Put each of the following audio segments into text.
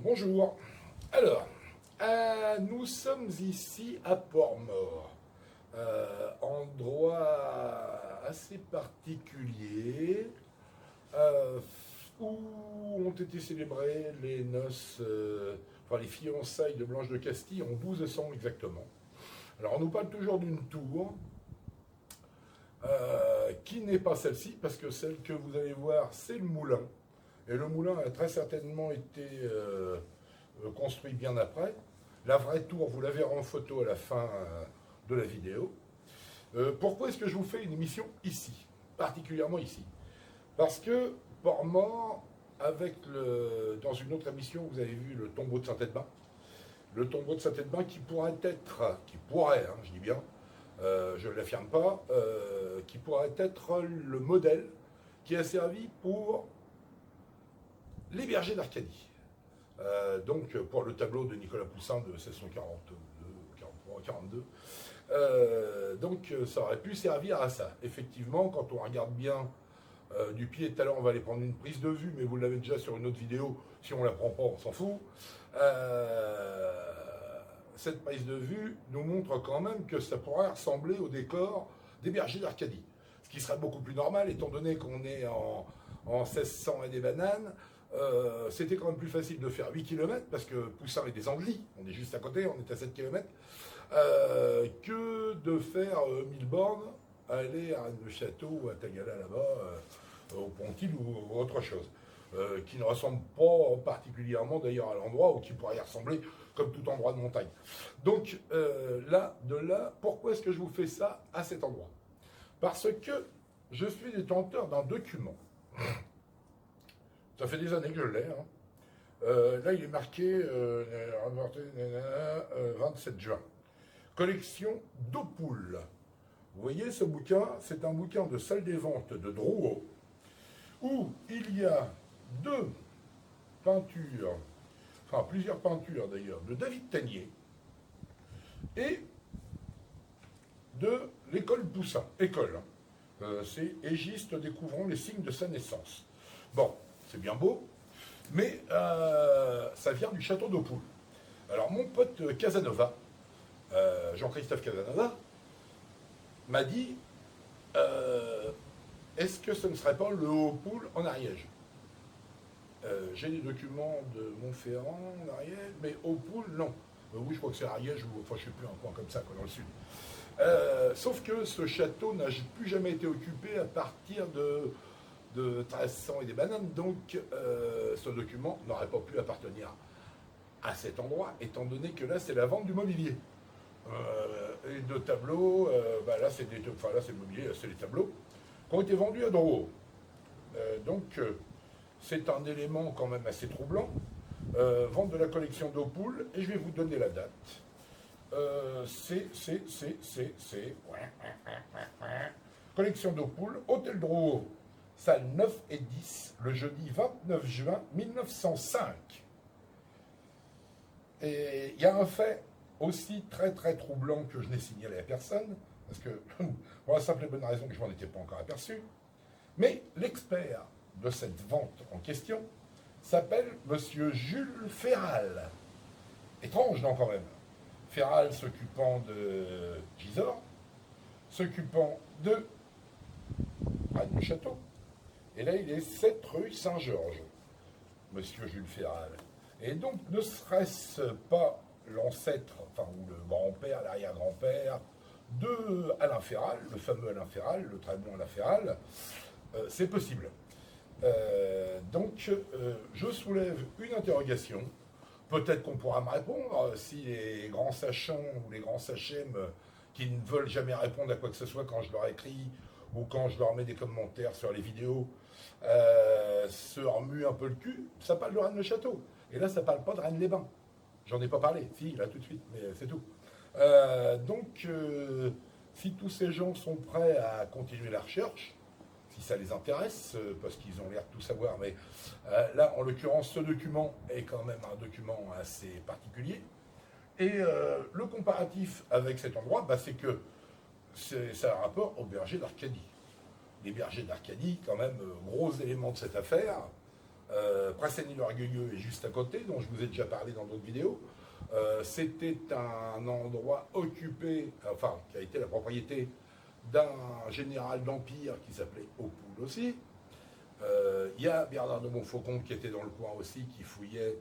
Bonjour. Alors, nous sommes ici à Port-Mort, endroit assez particulier euh, où ont été célébrées les noces, enfin les fiançailles de Blanche de Castille en 1200 exactement. Alors on nous parle toujours d'une tour qui n'est pas celle-ci parce que celle que vous allez voir c'est le moulin. Et le moulin a très certainement été construit bien après. La vraie tour, vous la verrez en photo à la fin de la vidéo. Pourquoi est-ce que je vous fais une émission ici, particulièrement ici? Parce que Port-Mort, dans une autre émission, vous avez vu le tombeau de Saint-Edbin. Le tombeau de Saint-Edbin qui pourrait, hein, je dis bien, je ne l'affirme pas, qui pourrait être le modèle qui a servi pour les bergers d'Arcadie. Donc pour le tableau de Nicolas Poussin de 1642, 43, 42. Donc ça aurait pu servir à ça. Effectivement, quand on regarde bien du pied, tout à l'heure on va aller prendre une prise de vue, mais vous l'avez déjà sur une autre vidéo, si on ne la prend pas, on s'en fout. Cette prise de vue nous montre quand même que ça pourrait ressembler au décor des bergers d'Arcadie. Ce qui serait beaucoup plus normal, étant donné qu'on est en 1600 et des bananes. C'était quand même plus facile de faire 8 km parce que Poussin est des Anglais, on est juste à côté, on est à 7 km, que de faire 1000 bornes, aller à Rennes-le-Château ou à Tagala là-bas, au Pontil ou autre chose, qui ne ressemble pas particulièrement d'ailleurs à l'endroit ou qui pourrait y ressembler comme tout endroit de montagne. Donc de là, pourquoi est-ce que je vous fais ça à cet endroit? Parce que je suis détenteur d'un document. Ça fait des années que je l'ai. Là, il est marqué 27 juin. Collection d'Opoules. Vous voyez, ce bouquin, c'est un bouquin de salle des ventes de Drouot, où il y a deux peintures, enfin plusieurs peintures d'ailleurs, de David Tanier et de l'école Poussin. École. C'est Égiste découvrant les signes de sa naissance. Bon. C'est bien beau, mais ça vient du château d'Opoules. Alors mon pote Casanova, Jean-Christophe Casanova, m'a dit est-ce que ce ne serait pas le Opoules en Ariège? J'ai des documents de Montferrand en Ariège, mais Opoules, non. Oui, je crois que c'est Ariège, ou enfin je ne sais plus, un point comme ça, quoi, dans le sud. Sauf que ce château n'a plus jamais été occupé à partir de 1300 et des bananes, donc ce document n'aurait pas pu appartenir à cet endroit, étant donné que là c'est la vente du mobilier. Et de tableaux, là c'est le mobilier, c'est les tableaux qui ont été vendus à Drouot. Donc c'est un élément quand même assez troublant. Vente de la collection d'Opoules, et je vais vous donner la date. Collection d'Opoules, Hôtel Drouot, salle 9 et 10, le jeudi 29 juin 1905. Et il y a un fait aussi très très troublant que je n'ai signalé à personne, parce que, pour la simple et bonne raison que je m'en étais pas encore aperçu, mais l'expert de cette vente en question s'appelle Monsieur Jules Ferral. Étrange, non, quand même. Ferral s'occupant de Gisors, s'occupant de Rennes-le-Château. Et là, il est 7 rue Saint-Georges, Monsieur Jules Ferral. Et donc, ne serait-ce pas l'ancêtre, enfin, ou le grand-père, l'arrière-grand-père de Alain Ferral, le fameux Alain Ferral, le très bon Alain Ferral, c'est possible. Donc, je soulève une interrogation. Peut-être qu'on pourra me répondre si les grands sachants ou les grands sachem qui ne veulent jamais répondre à quoi que ce soit quand je leur écris ou quand je leur mets des commentaires sur les vidéos, se remuent un peu le cul. Ça parle de Rennes-le-Château. Et là, ça parle pas de Rennes-les-Bains. J'en ai pas parlé. Si, là, tout de suite, mais c'est tout. Donc, si tous ces gens sont prêts à continuer la recherche, si ça les intéresse, parce qu'ils ont l'air de tout savoir, mais là, en l'occurrence, ce document est quand même un document assez particulier. Et le comparatif avec cet endroit, c'est que ça a un rapport aux bergers d'Arcadie. Les bergers d'Arcadie, quand même, gros élément de cette affaire, Pressenny-l'Orgueilleux est juste à côté, dont je vous ai déjà parlé dans d'autres vidéos. C'était un endroit occupé, enfin, qui a été la propriété d'un général d'Empire qui s'appelait Opoul aussi. Il y a Bernard de Montfaucon qui était dans le coin aussi, qui fouillait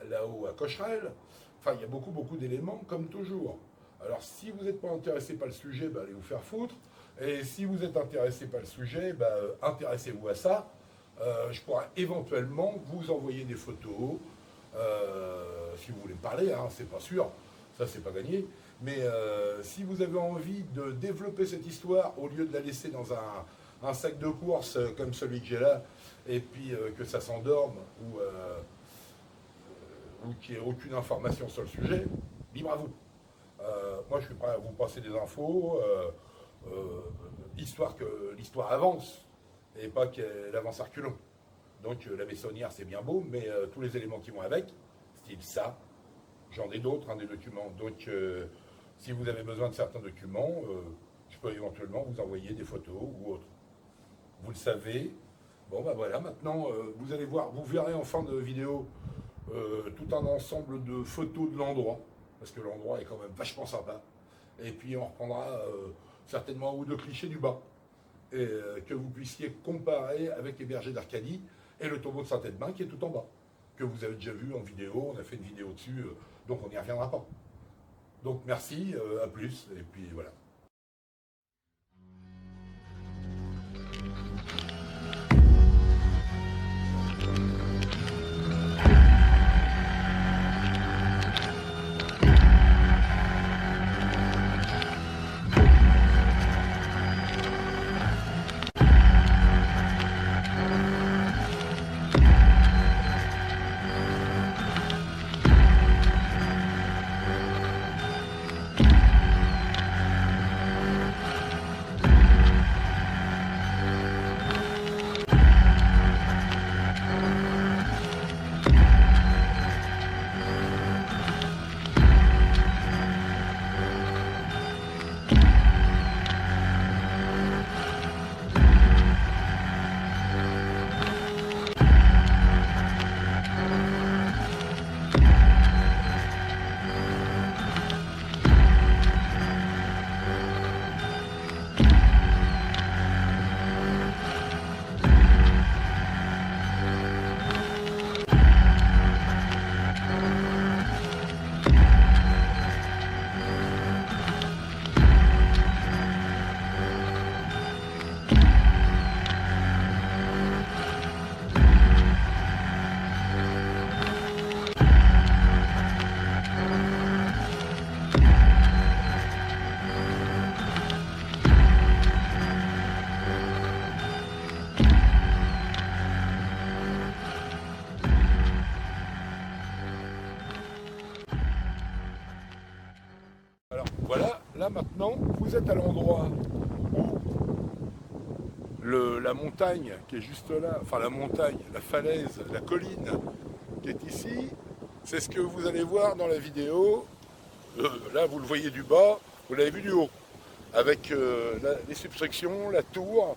là-haut à Cocherel. Enfin, il y a beaucoup d'éléments, comme toujours. Alors, si vous n'êtes pas intéressé par le sujet, allez vous faire foutre. Et si vous êtes intéressé par le sujet, intéressez-vous à ça. Je pourrais éventuellement vous envoyer des photos. Si vous voulez me parler, hein, c'est pas sûr, ça c'est pas gagné. Mais si vous avez envie de développer cette histoire, au lieu de la laisser dans un sac de course comme celui que j'ai là, et puis que ça s'endorme, ou qu'il n'y ait aucune information sur le sujet, libre à vous. Moi je suis prêt à vous passer des infos, histoire que l'histoire avance, et pas qu'elle avance à reculons. Donc la maçonnière c'est bien beau, mais tous les éléments qui vont avec, style ça, j'en ai d'autres, des documents. Donc si vous avez besoin de certains documents, je peux éventuellement vous envoyer des photos ou autres. Vous le savez. Bon voilà, maintenant vous allez voir, vous verrez en fin de vidéo tout un ensemble de photos de l'endroit, parce que l'endroit est quand même vachement sympa. Et puis on reprendra certainement un ou deux clichés du bas, et que vous puissiez comparer avec les bergers d'Arcadie et le tombeau de Saint-Edmond qui est tout en bas, que vous avez déjà vu en vidéo, on a fait une vidéo dessus, donc on n'y reviendra pas. Donc merci, à plus, et puis voilà. Voilà, là maintenant, vous êtes à l'endroit où la montagne qui est juste là, enfin la montagne, la falaise, la colline qui est ici, c'est ce que vous allez voir dans la vidéo. Là, vous le voyez du bas, vous l'avez vu du haut, avec les substructions, la tour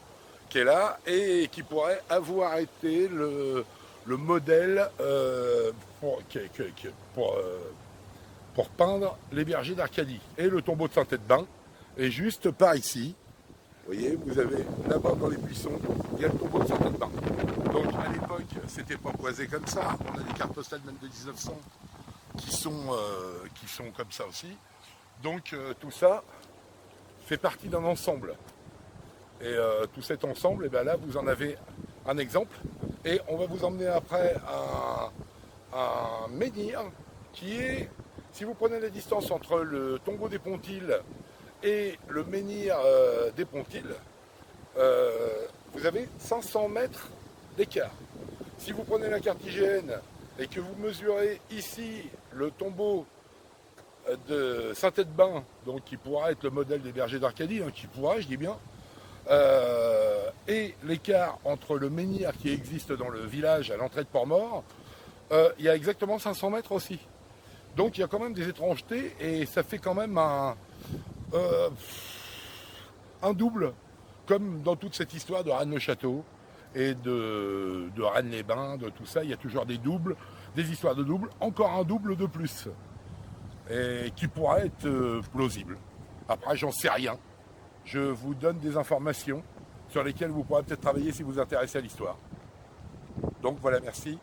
qui est là et qui pourrait avoir été le modèle pour peindre les bergers d'Arcadie. Et le tombeau de Saint-Edmond est juste par ici. Vous voyez, vous avez là-bas dans les buissons, il y a le tombeau de Saint-Edmond. Donc à l'époque, c'était pas boisé comme ça. On a des cartes postales même de 1900 qui sont comme ça aussi. Donc tout ça fait partie d'un ensemble. Et tout cet ensemble, et bien là, vous en avez un exemple. Et on va vous emmener après à un menhir qui est, si vous prenez la distance entre le tombeau des Pontilles et le menhir des Pontilles, vous avez 500 mètres d'écart. Si vous prenez la carte IGN et que vous mesurez ici le tombeau de Saint-Edmond, donc qui pourra être le modèle des bergers d'Arcadie, qui pourra, je dis bien, et l'écart entre le menhir qui existe dans le village à l'entrée de Port-Mort, il y a exactement 500 mètres aussi. Donc il y a quand même des étrangetés et ça fait quand même un double, comme dans toute cette histoire de Rennes-le-Château. et de Rennes-les-Bains, de tout ça. Il y a toujours des doubles, des histoires de doubles, encore un double de plus, et qui pourra être plausible. Après, j'en sais rien. Je vous donne des informations sur lesquelles vous pourrez peut-être travailler si vous vous intéressez à l'histoire. Donc voilà, merci.